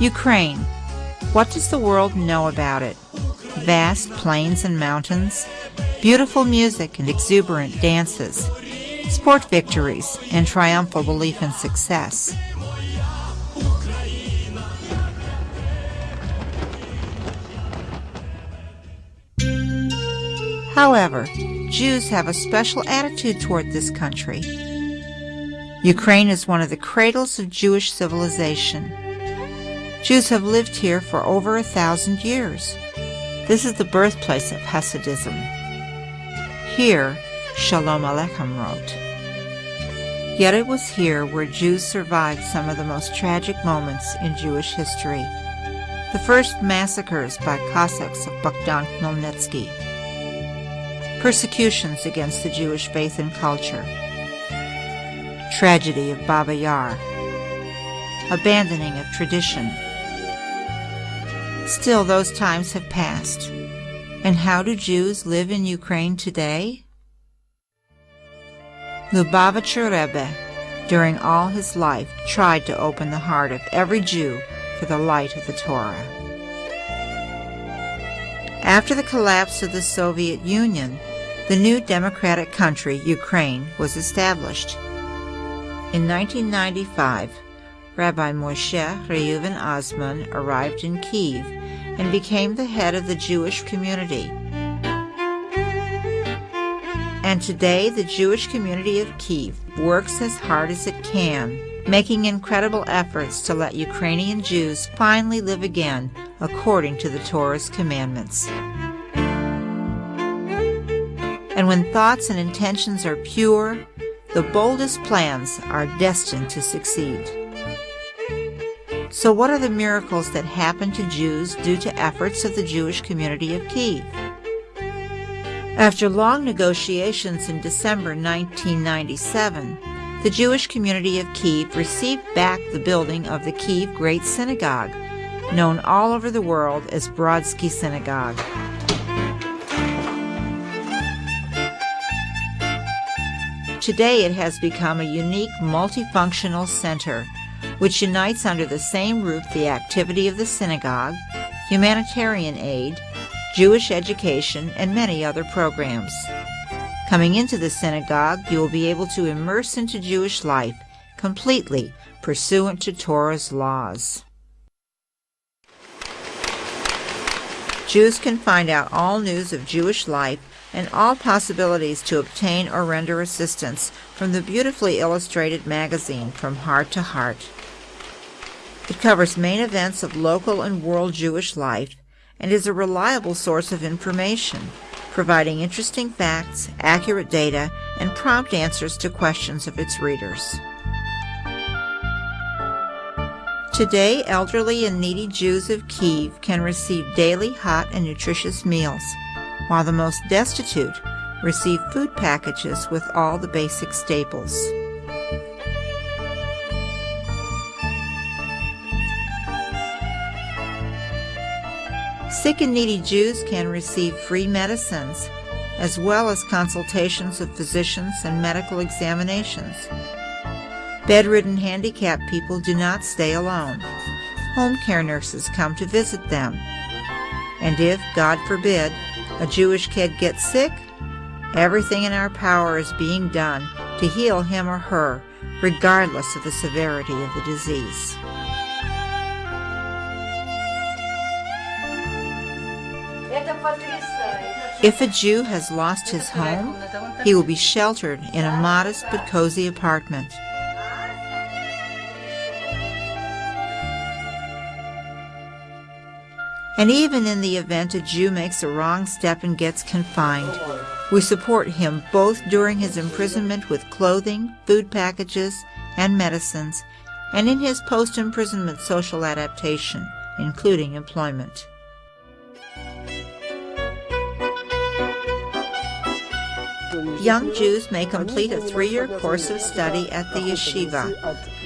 Ukraine. What does the world know about it? Vast plains and mountains, beautiful music and exuberant dances, sport victories and triumphal belief in success. However, Jews have a special attitude toward this country. Ukraine is one of the cradles of Jewish civilization. Jews have lived here for over 1,000 years. This is the birthplace of Hasidism. Here, Shalom Aleichem wrote. Yet it was here where Jews survived some of the most tragic moments in Jewish history. The first massacres by Cossacks of Bogdan Khmelnytsky. Persecutions against the Jewish faith and culture. Tragedy of Baba Yar. Abandoning of tradition. Still, those times have passed. And how do Jews live in Ukraine today? Lubavitcher Rebbe, during all his life, tried to open the heart of every Jew for the light of the Torah. After the collapse of the Soviet Union, the new democratic country, Ukraine, was established. In 1995, Rabbi Moshe Reuven Osman arrived in Kyiv and became the head of the Jewish community. And today, the Jewish community of Kyiv works as hard as it can, making incredible efforts to let Ukrainian Jews finally live again according to the Torah's commandments. And when thoughts and intentions are pure, the boldest plans are destined to succeed. So what are the miracles that happen to Jews due to efforts of the Jewish community of Kyiv? After long negotiations in December 1997, the Jewish community of Kyiv received back the building of the Kyiv Great Synagogue, known all over the world as Brodsky Synagogue. Today it has become a unique multifunctional center, which unites under the same roof the activity of the synagogue, humanitarian aid, Jewish education, and many other programs. Coming into the synagogue, you will be able to immerse into Jewish life completely pursuant to Torah's laws. Jews can find out all news of Jewish life and all possibilities to obtain or render assistance from the beautifully illustrated magazine From Heart to Heart. It covers main events of local and world Jewish life and is a reliable source of information, providing interesting facts, accurate data, and prompt answers to questions of its readers. Today, elderly and needy Jews of Kyiv can receive daily hot and nutritious meals, while the most destitute receive food packages with all the basic staples. Sick and needy Jews can receive free medicines, as well as consultations of physicians and medical examinations. Bedridden handicapped people do not stay alone. Home care nurses come to visit them. And if, God forbid, a Jewish kid gets sick, everything in our power is being done to heal him or her, regardless of the severity of the disease. If a Jew has lost his home, he will be sheltered in a modest but cozy apartment. And even in the event a Jew makes a wrong step and gets confined, we support him both during his imprisonment with clothing, food packages, and medicines, and in his post-imprisonment social adaptation, including employment. Young Jews may complete a 3-year course of study at the yeshiva,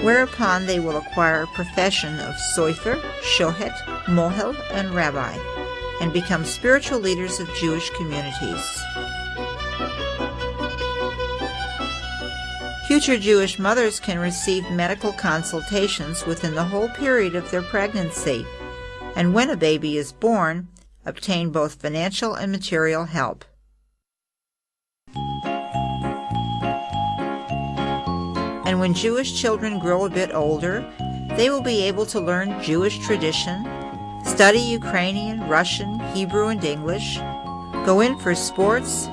whereupon they will acquire a profession of sofer, shohet, mohel, and rabbi, and become spiritual leaders of Jewish communities. Future Jewish mothers can receive medical consultations within the whole period of their pregnancy, and when a baby is born, obtain both financial and material help. And when Jewish children grow a bit older, they will be able to learn Jewish tradition, study Ukrainian, Russian, Hebrew, and English, go in for sports,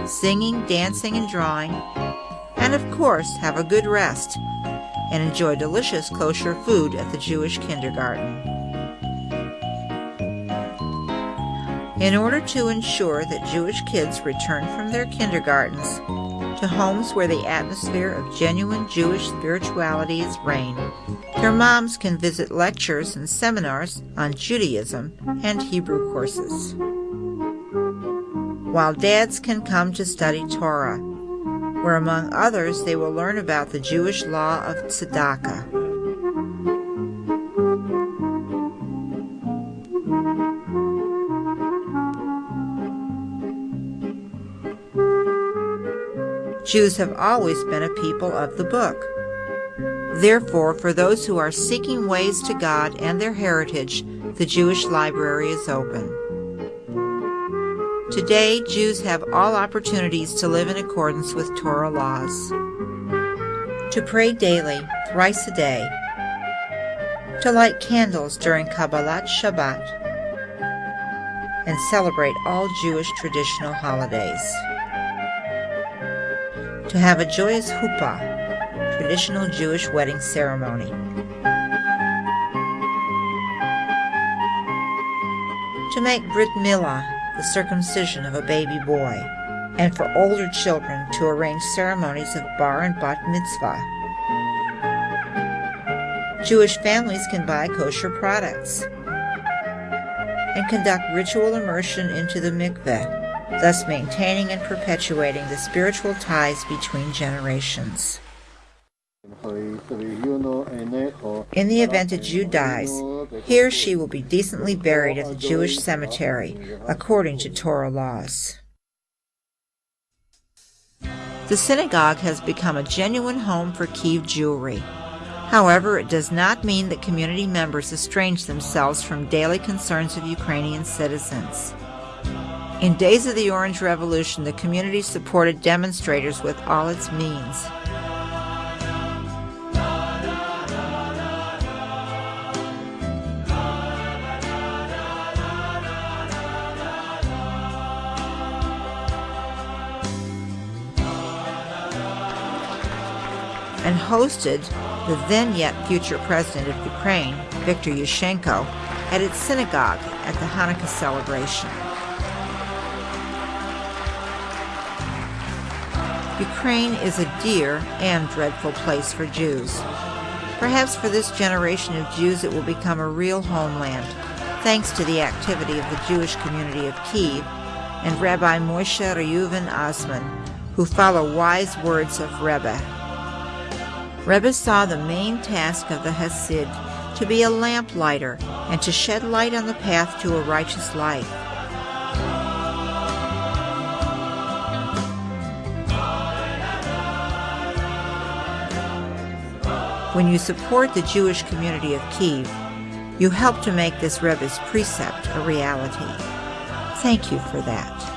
singing, dancing, and drawing, and of course have a good rest and enjoy delicious kosher food at the Jewish kindergarten. In order to ensure that Jewish kids return from their kindergartens to homes where the atmosphere of genuine Jewish spiritualities reign, their moms can visit lectures and seminars on Judaism and Hebrew courses, while dads can come to study Torah, where among others they will learn about the Jewish law of tzedakah. Jews have always been a people of the book. Therefore, for those who are seeking ways to God and their heritage, the Jewish Library is open. Today, Jews have all opportunities to live in accordance with Torah laws, to pray daily, thrice a day, to light candles during Kabbalat Shabbat, and celebrate all Jewish traditional holidays, to have a joyous huppah, traditional Jewish wedding ceremony, to make Brit Milah, the circumcision of a baby boy, and for older children to arrange ceremonies of bar and bat mitzvah. Jewish families can buy kosher products and conduct ritual immersion into the mikveh, thus maintaining and perpetuating the spiritual ties between generations. In the event a Jew dies, he or she will be decently buried at the Jewish cemetery, according to Torah laws. The synagogue has become a genuine home for Kyiv Jewry. However, it does not mean that community members estrange themselves from daily concerns of Ukrainian citizens. In days of the Orange Revolution, the community supported demonstrators with all its means. And hosted the then yet future president of Ukraine, Viktor Yushchenko, at its synagogue at the Hanukkah celebration. Ukraine is a dear and dreadful place for Jews. Perhaps for this generation of Jews it will become a real homeland, thanks to the activity of the Jewish community of Kyiv and Rabbi Moshe Reuven Osman, who follow wise words of Rebbe. Rebbe saw the main task of the Hasid to be a lamplighter and to shed light on the path to a righteous life. When you support the Jewish community of Kyiv, you help to make this Rebbe's precept a reality. Thank you for that.